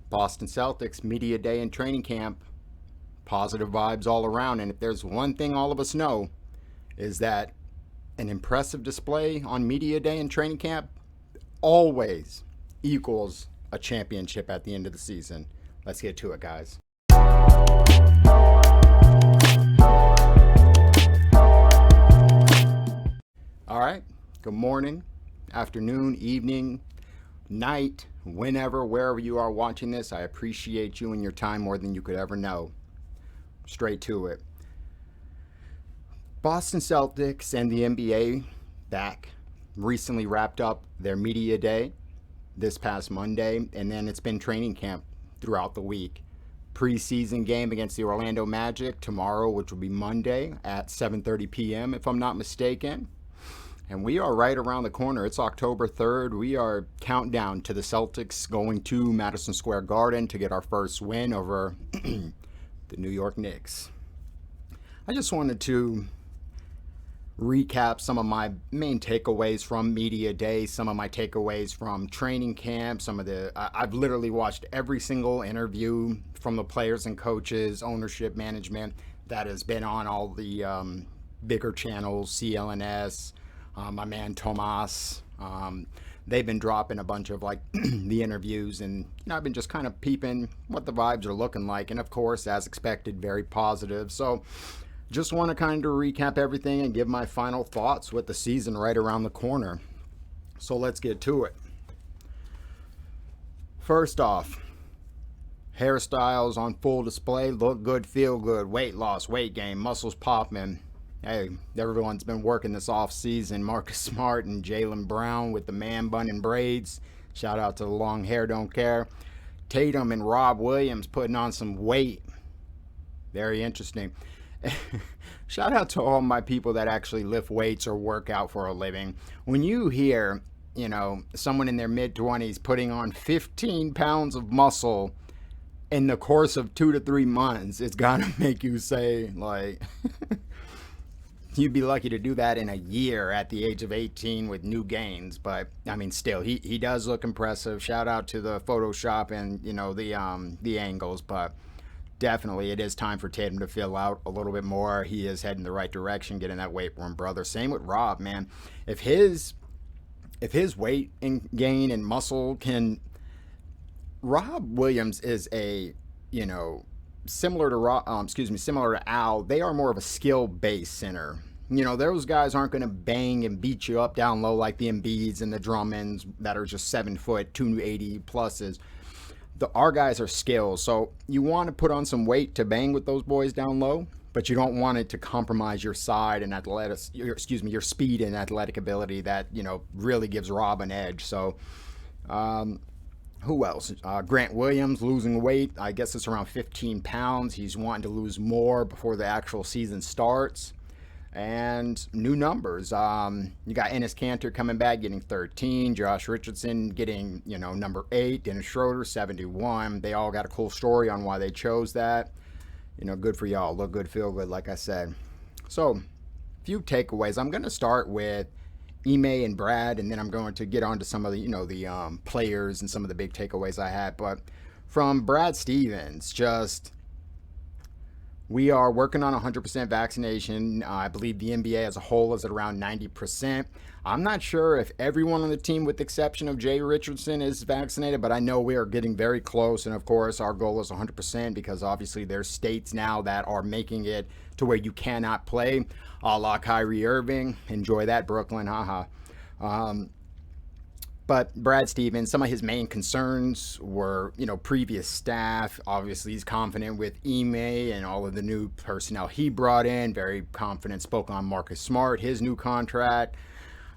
Boston Celtics media day and training camp. Positive vibes all around. And if there's one thing all of us know, is that an impressive display on media day and training camp always equals a championship at the end of the season. Let's get to it, guys. All right. Good morning, afternoon, evening, night, whenever, wherever you are watching this. I appreciate you and your time more than you could ever know. Straight to it. Boston Celtics and the NBA back recently wrapped up their media day this past Monday, and then it's been training camp throughout the week. Preseason game against the Orlando Magic tomorrow, which will be Monday at 7:30 p.m. if I'm not mistaken. And we are right around the corner. It's October 3rd. We are countdown to the Celtics going to Madison Square Garden to get our first win over the New York Knicks. I just wanted to recap some of my main takeaways from media day, some of my takeaways from training camp, I've literally watched every single interview from the players and coaches, ownership, management that has been on all the bigger channels, CLNS, my man Tomas. They've been dropping a bunch of the interviews, and I've been just kind of peeping what the vibes are looking like. And of course, as expected, very positive. So just want to kind of recap everything and give my final thoughts with the season right around the corner. So let's get to it. First off, hairstyles on full display, look good, feel good, weight loss, weight gain, muscles popping. Hey, everyone's been working this off season. Marcus Smart and Jaylen Brown with the man bun and braids. Shout out to the long hair, don't care. Tatum and Rob Williams putting on some weight. Very interesting. Shout out to all my people that actually lift weights or work out for a living. When you hear, someone in their mid-20s putting on 15 pounds of muscle in the course of 2 to 3 months, it's gotta make you say, you'd be lucky to do that in a year at the age of 18 with new gains. But I mean, still, he does look impressive. Shout out to the Photoshop and the angles, but definitely it is time for Tatum to fill out a little bit more. He is heading the right direction, getting that weight room, brother. Same with Rob, man. If his weight and gain and muscle can, Rob Williams is similar to Al. They are more of a skill-based center. Those guys aren't going to bang and beat you up down low like the Embiids and the Drummonds that are just 7 foot, 280 pluses. Our guys are skills, so you want to put on some weight to bang with those boys down low, but you don't want it to compromise your side and your speed and athletic ability that really gives Rob an edge. So, who else? Grant Williams losing weight. I guess it's around 15 pounds. He's wanting to lose more before the actual season starts. And new numbers. You got Enes Kanter coming back, getting 13. Josh Richardson getting, number 8. Dennis Schroder, 71. They all got a cool story on why they chose that. Good for y'all. Look good, feel good, like I said. So, few takeaways. I'm going to start with Ime and Brad, and then I'm going to get on to some of the, players and some of the big takeaways I had. But from Brad Stevens, we are working on 100% vaccination. I believe the NBA as a whole is at around 90%. I'm not sure if everyone on the team, with the exception of Jay Richardson, is vaccinated, but I know we are getting very close. And of course, our goal is 100% because obviously there's states now that are making it to where you cannot play, a la Kyrie Irving. Enjoy that, Brooklyn, haha. But Brad Stevens, some of his main concerns were, previous staff. Obviously, he's confident with Ime and all of the new personnel he brought in. Very confident, spoke on Marcus Smart, his new contract.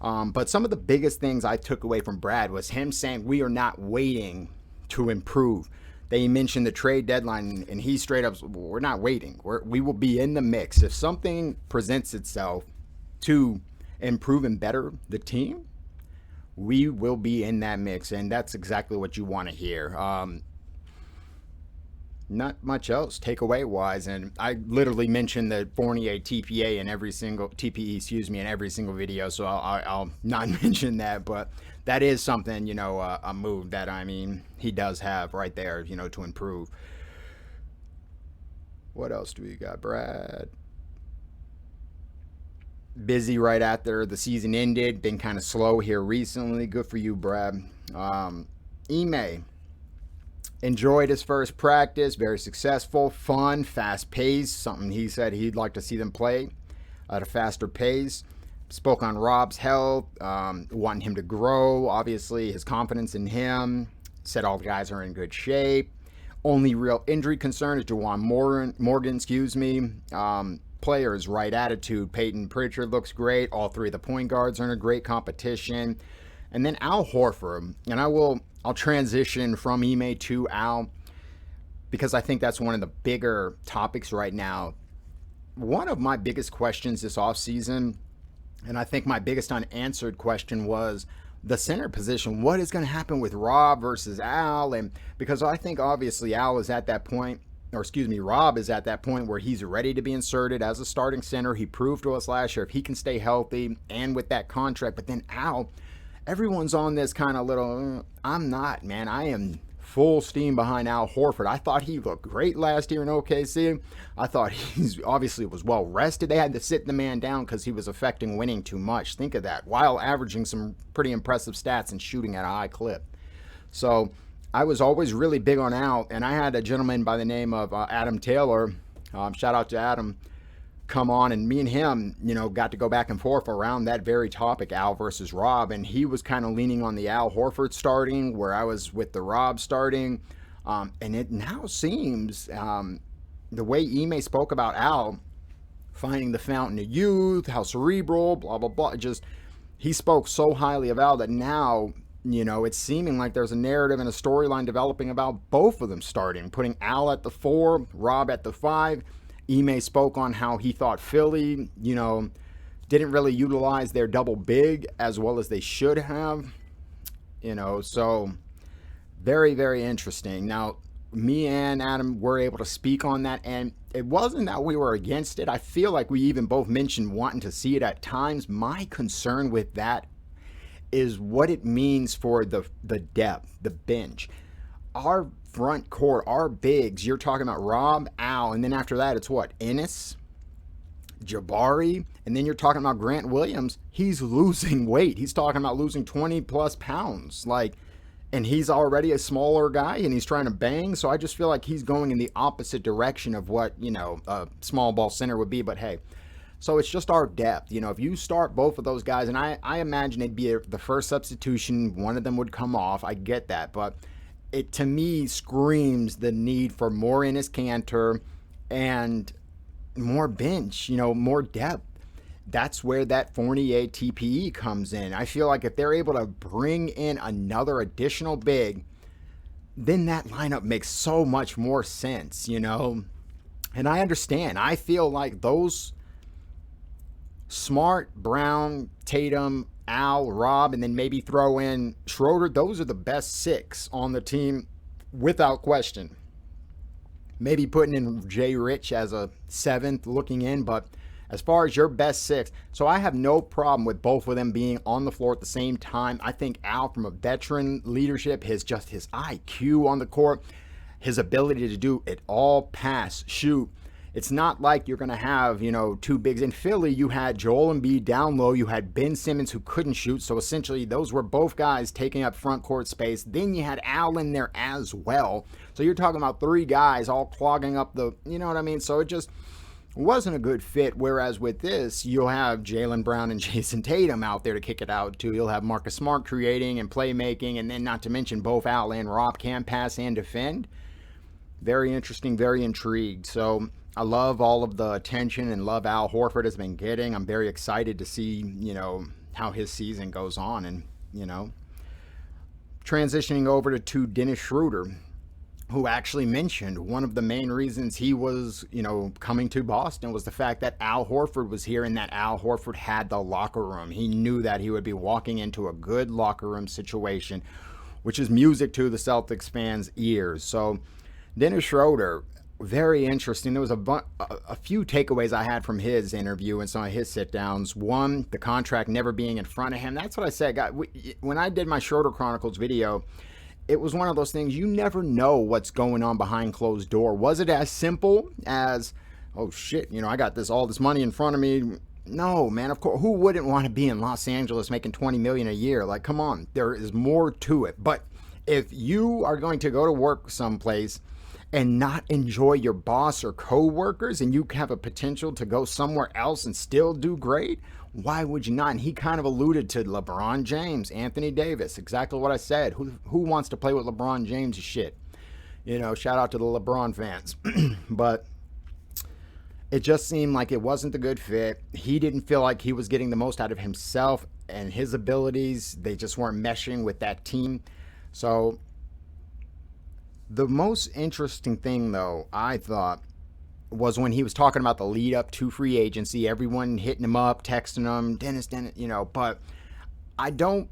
But some of the biggest things I took away from Brad was him saying we are not waiting to improve. They mentioned the trade deadline, and he straight up, we're not waiting. We will be in the mix. If something presents itself to improve and better the team, we will be in that mix, and that's exactly what you want to hear. Not much else takeaway wise, and I literally mentioned the Fournier TPE in every single video, so I'll not mention that. But that is something, a move that, I mean, he does have right there, to improve. What else do we got, Brad? Busy right after the season ended. Been kind of slow here recently. Good for you, Brad. Ime enjoyed his first practice. Very successful, fun, fast pace. Something he said he'd like to see them play at a faster pace. Spoke on Rob's health, wanting him to grow. Obviously, his confidence in him. Said all the guys are in good shape. Only real injury concern is Juwan Morgan. Players, right attitude. Peyton Pritchard looks great. All three of the point guards are in a great competition. And then Al Horford. And I'll transition from Ime to Al because I think that's one of the bigger topics right now. One of my biggest questions this offseason, and I think my biggest unanswered question, was the center position. What is going to happen with Rob versus Al? And because I think obviously Rob is at that point where he's ready to be inserted as a starting center. He proved to us last year if he can stay healthy and with that contract. But then Al, everyone's on this kind of little, I'm not, man. I am full steam behind Al Horford. I thought he looked great last year in OKC. I thought he obviously was well rested. They had to sit the man down because he was affecting winning too much. Think of that, while averaging some pretty impressive stats and shooting at a high clip. So I was always really big on Al, and I had a gentleman by the name of Adam Taylor, shout out to Adam, come on, and me and him, got to go back and forth around that very topic, Al versus Rob, and he was kind of leaning on the Al Horford starting, where I was with the Rob starting, and it now seems, the way Ime spoke about Al, finding the fountain of youth, how cerebral, blah, blah, blah, he spoke so highly of Al that now, it's seeming like there's a narrative and a storyline developing about both of them starting, putting Al at the 4, Rob at the 5. Ime spoke on how he thought Philly, didn't really utilize their double big as well as they should have, so very, very interesting. Now, me and Adam were able to speak on that, and it wasn't that we were against it. I feel like we even both mentioned wanting to see it at times. My concern with that is what it means for the depth, the bench. Our front court, our bigs, you're talking about Rob, Al, and then after that it's what? Ennis, Jabari, and then you're talking about Grant Williams. He's losing weight. He's talking about losing 20 plus pounds. And he's already a smaller guy and he's trying to bang. So I just feel like he's going in the opposite direction of what, a small ball center would be. But hey, so it's just our depth. If you start both of those guys, and I imagine it'd be the first substitution, one of them would come off. I get that. But it, to me, screams the need for more Enes Kanter and more bench, more depth. That's where that Fournier TPE comes in. I feel like if they're able to bring in another additional big, then that lineup makes so much more sense, And I understand. I feel like those Smart, Brown, Tatum, Al, Rob, and then maybe throw in Schroder, those are the best 6 on the team without question. Maybe putting in Jay Rich as a 7th looking in, but as far as your best 6, so I have no problem with both of them being on the floor at the same time. I think Al, from a veteran leadership, his IQ on the court, his ability to do it all, pass, shoot. It's not like you're going to have, 2 bigs. In Philly, you had Joel Embiid down low. You had Ben Simmons who couldn't shoot. So essentially, those were both guys taking up front court space. Then you had Al in there as well. So you're talking about 3 guys all clogging up the, you know what I mean? So it just wasn't a good fit. Whereas with this, you'll have Jaylen Brown and Jason Tatum out there to kick it out to. You'll have Marcus Smart creating and playmaking. And then not to mention both Al and Rob can pass and defend. Very interesting, very intrigued. So I love all of the attention and love Al Horford has been getting. I'm very excited to see, how his season goes on. And, transitioning over to Dennis Schroder, who actually mentioned one of the main reasons he was, coming to Boston was the fact that Al Horford was here and that Al Horford had the locker room. He knew that he would be walking into a good locker room situation, which is music to the Celtics fans' ears. So Dennis Schroder, very interesting. There was a few takeaways I had from his interview and some of his sit downs. One, the contract never being in front of him. That's what I said. When I did my Schroder Chronicles video, it was one of those things, you never know what's going on behind closed door. Was it as simple as, oh shit, I got all this money in front of me? No, man, of course, who wouldn't want to be in Los Angeles making $20 million a year? Like, come on, there is more to it. But if you are going to go to work someplace and not enjoy your boss or coworkers, and you have a potential to go somewhere else and still do great, why would you not? And he kind of alluded to LeBron James, Anthony Davis, exactly what I said. Who wants to play with LeBron James? Shit. Shout out to the LeBron fans. But it just seemed like it wasn't a good fit. He didn't feel like he was getting the most out of himself and his abilities. They just weren't meshing with that team. So the most interesting thing, though, I thought, was when he was talking about the lead up to free agency, everyone hitting him up, texting him, Dennis, but I don't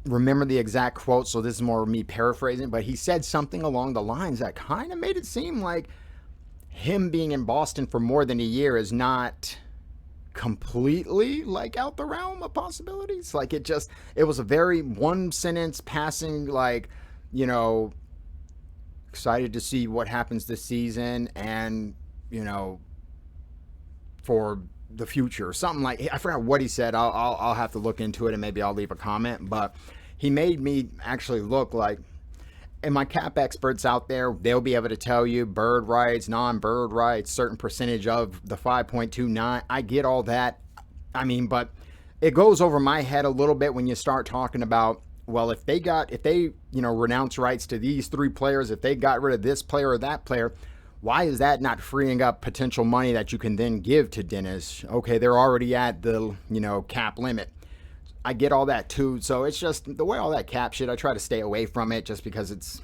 remember the exact quote, so this is more me paraphrasing, but he said something along the lines that kind of made it seem like him being in Boston for more than a year is not completely like out the realm of possibilities. Like it was a very one sentence passing, like, excited to see what happens this season and, for the future, something like, I forgot what he said. I'll have to look into it and maybe I'll leave a comment, but he made me actually look like, and my cap experts out there, they'll be able to tell you bird rights, non-bird rights, certain percentage of the 5.29. I get all that. I mean, but it goes over my head a little bit when you start talking about, well, if they renounce rights to these three players, if they got rid of this player or that player, why is that not freeing up potential money that you can then give to Dennis? Okay, they're already at the, cap limit. I get all that too. So it's just the way all that cap shit, I try to stay away from it just because it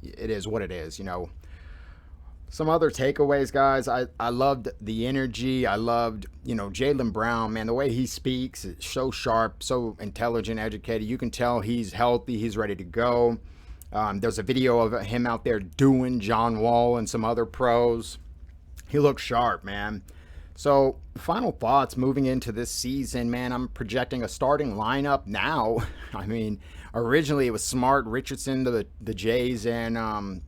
is what it is, Some other takeaways, guys. I loved the energy. I loved, Jaylen Brown, man, the way he speaks is so sharp, so intelligent, educated. You can tell he's healthy. He's ready to go. There's a video of him out there doing John Wall and some other pros. He looks sharp, man. So, final thoughts moving into this season, man. I'm projecting a starting lineup now. I mean, originally it was Smart, Richardson, the Jays, and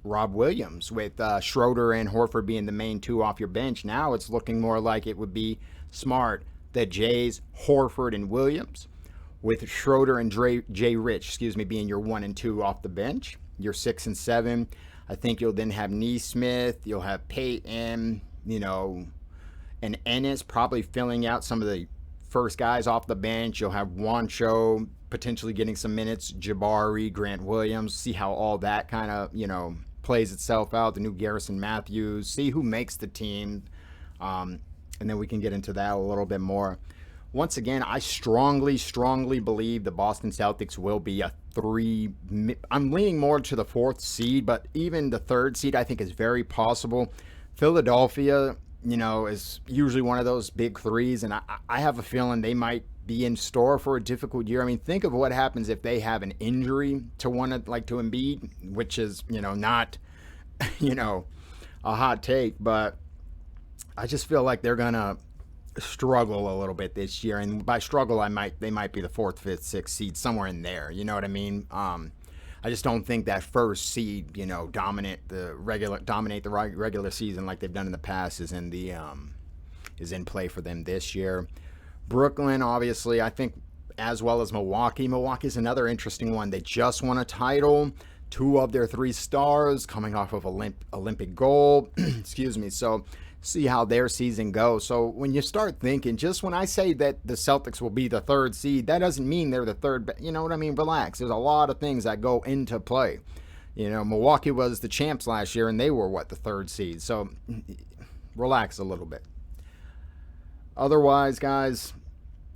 Rob Williams, with Schroder and Horford being the main two off your bench. Now it's looking more like it would be Smart, the Jays, Horford, and Williams, with Schroder and Jay Rich, being your 1 and 2 off the bench. Your 6 and 7. I think you'll then have Neesmith. You'll have Payton, and Ennis probably filling out some of the first guys off the bench. You'll have Wancho potentially getting some minutes, Jabari, Grant Williams. See how all that kind of, plays itself out. The new Garrison Matthews. See who makes the team. And then we can get into that a little bit more. Once again, I strongly, strongly believe the Boston Celtics will be a 3. I'm leaning more to the 4th seed, but even the 3rd seed I think is very possible. Philadelphia, is usually one of those big 3s, and I have a feeling they might be in store for a difficult year. I mean, think of what happens if they have an injury to one to Embiid, which is, not, a hot take, but I just feel like they're gonna struggle a little bit this year, and by struggle they might be the 4th, 5th, 6th seed, somewhere in there. You know what I mean? I just don't think that first seed, dominate the regular season like they've done in the past is in play for them this year. Brooklyn, obviously, I think, as well as Milwaukee. Milwaukee's another interesting one. They just won a title. 2 of their 3 stars coming off of Olympic gold. So see how their season goes. So when you start thinking, just when I say that the Celtics will be the 3rd seed, that doesn't mean they're the 3rd. You know what I mean? Relax. There's a lot of things that go into play. Milwaukee was the champs last year, and they were, the 3rd seed. So relax a little bit. Otherwise, guys,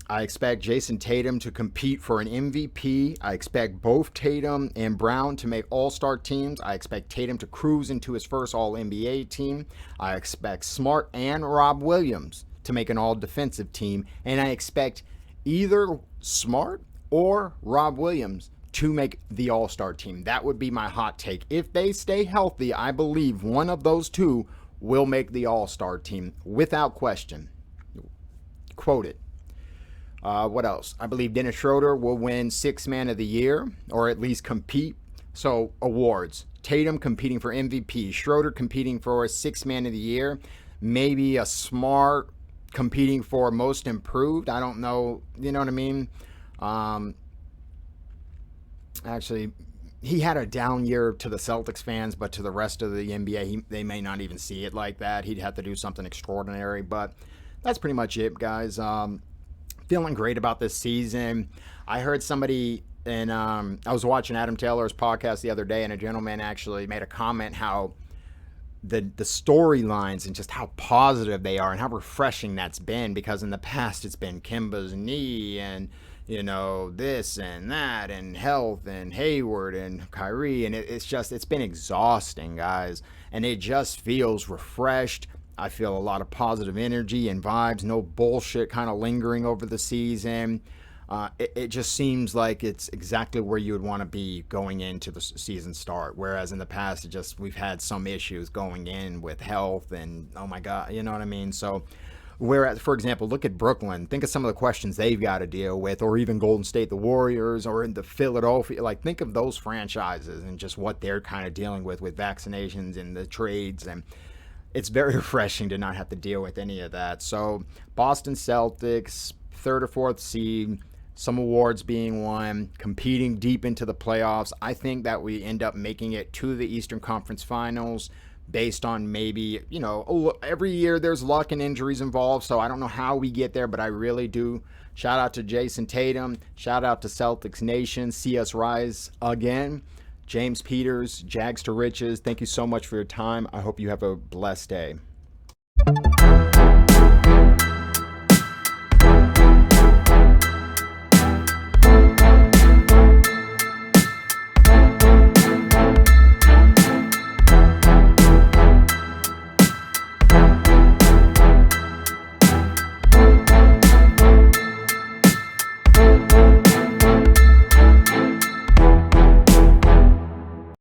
I expect Jason Tatum to compete for an MVP. I expect both Tatum and Brown to make all-star teams. I expect Tatum to cruise into his first all-NBA team. I expect Smart and Rob Williams to make an all-defensive team. And I expect either Smart or Rob Williams to make the All-Star team. That would be my hot take. If they stay healthy, I believe one of those two will make the All-Star team without question. Quote it. What else? I believe Dennis Schroder will win Sixth Man of the Year, or at least compete. So, awards. Tatum competing for MVP. Schroder competing for Sixth Man of the Year. Maybe a Smart competing for Most Improved. I don't know. You know what I mean? Actually, he had a down year to the Celtics fans, but to the rest of the NBA, they may not even see it like that. He'd have to do something extraordinary, but that's pretty much it, guys. Feeling great about this season. I heard somebody, and I was watching Adam Taylor's podcast the other day, and a gentleman actually made a comment how the storylines and just how positive they are and how refreshing that's been, because in the past it's been Kemba's knee and this and that and health and Hayward and Kyrie, and it's been exhausting, guys, and it just feels refreshed. I feel a lot of positive energy and vibes, no bullshit kind of lingering over the season. It just seems like it's exactly where you would want to be going into the season start. Whereas in the past, we've had some issues going in with health and, oh my God, you know what I mean? So, whereas, for example, look at Brooklyn. Think of some of the questions they've got to deal with, or even Golden State, the Warriors, or in the Philadelphia. Like, think of those franchises and just what they're kind of dealing with vaccinations and the trades, and it's very refreshing to not have to deal with any of that. So, Boston Celtics, 3rd or 4th seed, some awards being won, competing deep into the playoffs. I think that we end up making it to the Eastern Conference Finals based on maybe, every year there's luck and injuries involved, so I don't know how we get there, but I really do. Shout out to Jason Tatum. Shout out to Celtics Nation. See us rise again. James Peters, Jags to Riches, thank you so much for your time. I hope you have a blessed day.